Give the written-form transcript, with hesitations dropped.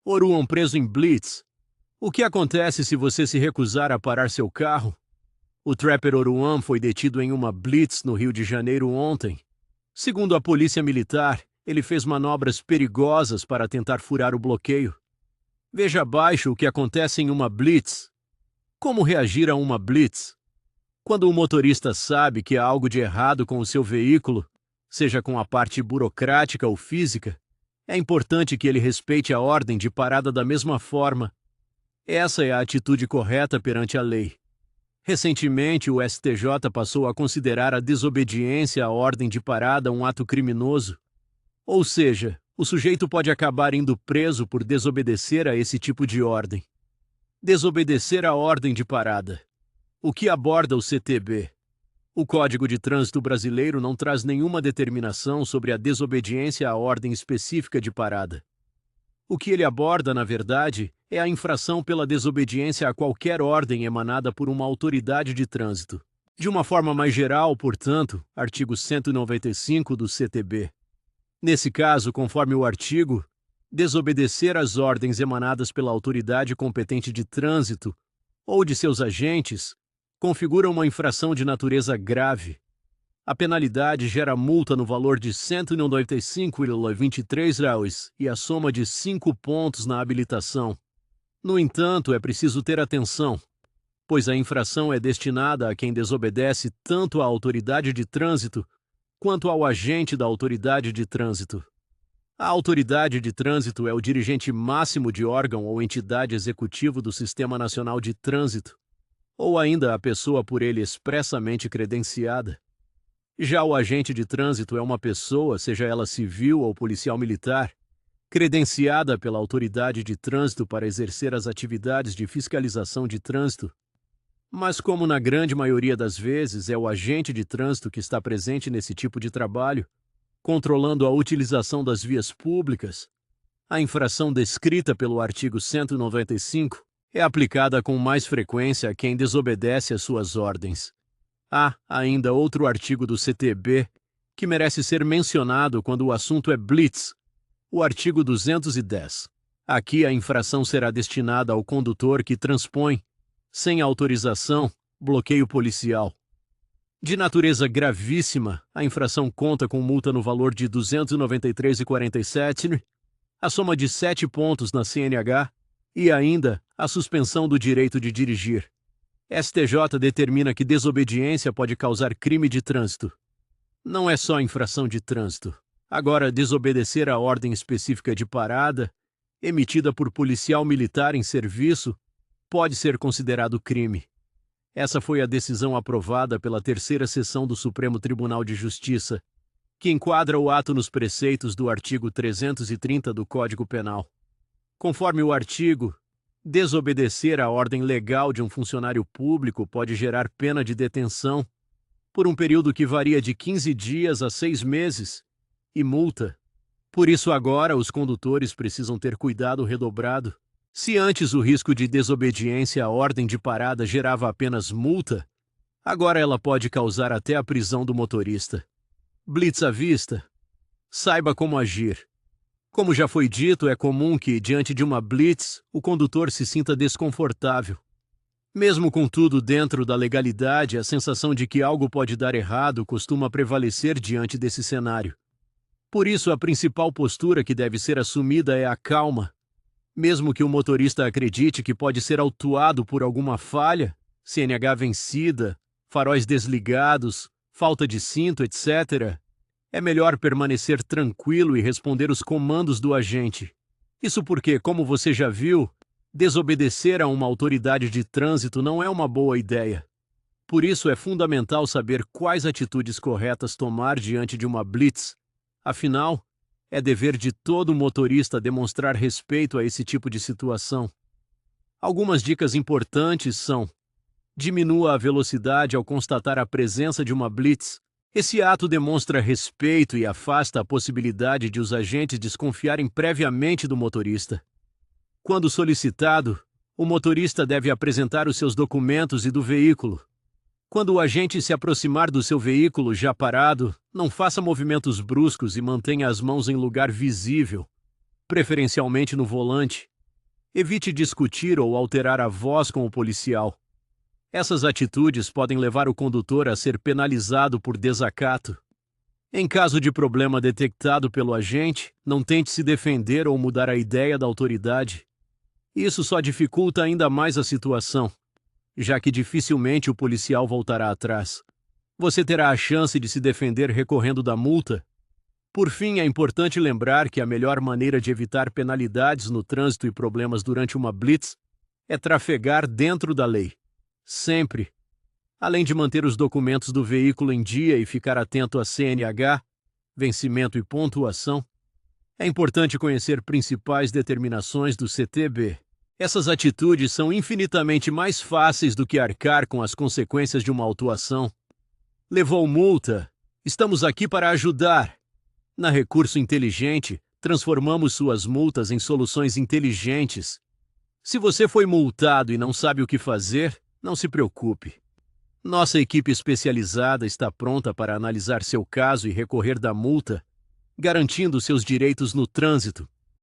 Oruan preso em blitz. O que acontece se você se recusar a parar seu carro? O trapper Oruan foi detido em uma blitz no Rio de Janeiro ontem. Segundo a polícia militar, ele fez manobras perigosas para tentar furar o bloqueio. Veja abaixo o que acontece em uma blitz. Como reagir a uma blitz? Quando o motorista sabe que há algo de errado com o seu veículo, seja com a parte burocrática ou física, é importante que ele respeite a ordem de parada da mesma forma. Essa é a atitude correta perante a lei. Recentemente, o STJ passou a considerar a desobediência à ordem de parada um ato criminoso. Ou seja, o sujeito pode acabar indo preso por desobedecer a esse tipo de ordem. Desobedecer à ordem de parada. O que aborda o CTB? O Código de Trânsito Brasileiro não traz nenhuma determinação sobre a desobediência à ordem específica de parada. O que ele aborda, na verdade, é a infração pela desobediência a qualquer ordem emanada por uma autoridade de trânsito. De uma forma mais geral, portanto, artigo 195 do CTB. Nesse caso, conforme o artigo, desobedecer às ordens emanadas pela autoridade competente de trânsito ou de seus agentes configura uma infração de natureza grave. A penalidade gera multa no valor de R$ 195,23 e a soma de 5 pontos na habilitação. No entanto, é preciso ter atenção, pois a infração é destinada a quem desobedece tanto à autoridade de trânsito quanto ao agente da autoridade de trânsito. A autoridade de trânsito é o dirigente máximo de órgão ou entidade executivo do Sistema Nacional de Trânsito, ou ainda a pessoa por ele expressamente credenciada. Já o agente de trânsito é uma pessoa, seja ela civil ou policial militar, credenciada pela autoridade de trânsito para exercer as atividades de fiscalização de trânsito. Mas como na grande maioria das vezes é o agente de trânsito que está presente nesse tipo de trabalho, controlando a utilização das vias públicas, a infração descrita pelo artigo 195 é aplicada com mais frequência a quem desobedece às suas ordens. Há ainda outro artigo do CTB que merece ser mencionado quando o assunto é blitz, o artigo 210. Aqui a infração será destinada ao condutor que transpõe, sem autorização, bloqueio policial. De natureza gravíssima, a infração conta com multa no valor de R$ 293,47, a soma de 7 pontos na CNH e ainda a suspensão do direito de dirigir. STJ determina que desobediência pode causar crime de trânsito. Não é só infração de trânsito. Agora, desobedecer à ordem específica de parada, emitida por policial militar em serviço, pode ser considerado crime. Essa foi a decisão aprovada pela terceira sessão do Supremo Tribunal de Justiça, que enquadra o ato nos preceitos do artigo 330 do Código Penal. Conforme o artigo, desobedecer à ordem legal de um funcionário público pode gerar pena de detenção por um período que varia de 15 dias a 6 meses e multa. Por isso agora os condutores precisam ter cuidado redobrado. Se antes o risco de desobediência à ordem de parada gerava apenas multa, agora ela pode causar até a prisão do motorista. Blitz à vista. Saiba como agir. Como já foi dito, é comum que, diante de uma blitz, o condutor se sinta desconfortável. Mesmo com tudo dentro da legalidade, a sensação de que algo pode dar errado costuma prevalecer diante desse cenário. Por isso, a principal postura que deve ser assumida é a calma. Mesmo que o motorista acredite que pode ser autuado por alguma falha, CNH vencida, faróis desligados, falta de cinto, etc., é melhor permanecer tranquilo e responder os comandos do agente. Isso porque, como você já viu, desobedecer a uma autoridade de trânsito não é uma boa ideia. Por isso é fundamental saber quais atitudes corretas tomar diante de uma blitz. Afinal, é dever de todo motorista demonstrar respeito a esse tipo de situação. Algumas dicas importantes são: diminua a velocidade ao constatar a presença de uma blitz. Esse ato demonstra respeito e afasta a possibilidade de os agentes desconfiarem previamente do motorista. Quando solicitado, o motorista deve apresentar os seus documentos e do veículo. Quando o agente se aproximar do seu veículo já parado, não faça movimentos bruscos e mantenha as mãos em lugar visível, preferencialmente no volante. Evite discutir ou alterar a voz com o policial. Essas atitudes podem levar o condutor a ser penalizado por desacato. Em caso de problema detectado pelo agente, não tente se defender ou mudar a ideia da autoridade. Isso só dificulta ainda mais a situação, já que dificilmente o policial voltará atrás. Você terá a chance de se defender recorrendo da multa. Por fim, é importante lembrar que a melhor maneira de evitar penalidades no trânsito e problemas durante uma blitz é trafegar dentro da lei. Sempre. Além de manter os documentos do veículo em dia e ficar atento a CNH, vencimento e pontuação, é importante conhecer principais determinações do CTB. Essas atitudes são infinitamente mais fáceis do que arcar com as consequências de uma autuação. Levou multa? Estamos aqui para ajudar. Na Recurso Inteligente, transformamos suas multas em soluções inteligentes. Se você foi multado e não sabe o que fazer, não se preocupe. Nossa equipe especializada está pronta para analisar seu caso e recorrer da multa, garantindo seus direitos no trânsito.